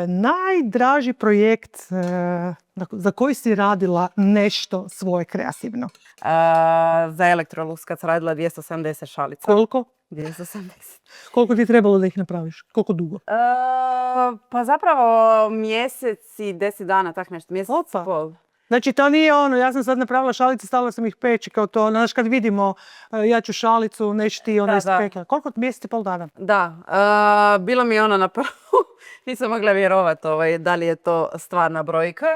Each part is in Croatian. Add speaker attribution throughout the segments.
Speaker 1: Najdraži projekt za koji si radila nešto svoje kreativno?
Speaker 2: Za Electrolux kad sam radila 270 šalica.
Speaker 1: Koliko?
Speaker 2: 270.
Speaker 1: Koliko ti je trebalo da ih napraviš? Koliko dugo?
Speaker 2: Pa zapravo mjesec i 10 dana, tak nešto, mjesec i pol.
Speaker 1: Znači, to nije ono, ja sam sad napravila šalice, stavila sam ih peći kao to, znaš, kad vidimo, ja ću šalicu, neš ti ona ispekla. Koliko? Mjesec i pol dana?
Speaker 2: Da, bilo mi je ono na prvu, nisam mogla vjerovati da li je to stvarna brojka,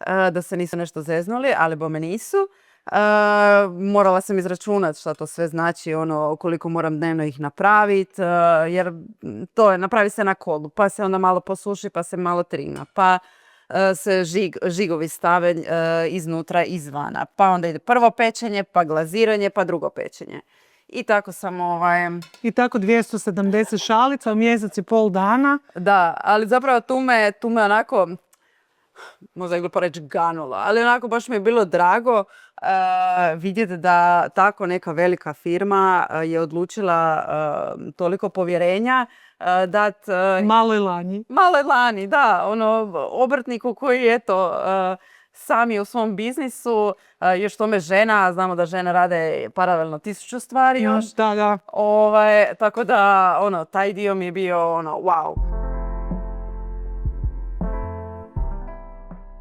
Speaker 2: da se nisu nešto zeznuli, ali bome nisu. Morala sam izračunati šta to sve znači, koliko moram dnevno ih napraviti, jer to je, napravi se na kolu, pa se onda malo posuši, pa se malo trina, pa se žigovi stave iznutra, izvana, pa onda ide prvo pečenje, pa glaziranje, pa drugo pečenje. I tako sam
Speaker 1: I tako 270 šalica u mjesec i pol dana.
Speaker 2: Da, ali zapravo tu me onako, možda je glupo reći ganulo, ali onako baš mi je bilo drago vidjeti da tako neka velika firma je odlučila toliko povjerenja dat...
Speaker 1: Maloj Lani.
Speaker 2: Maloj Lani, da. Obrtniku koji je sami u svom biznisu, još tome žena, a znamo da žene rade paralelno 1000 stvari još.
Speaker 1: Da.
Speaker 2: Tako da, taj dio mi je bio wow.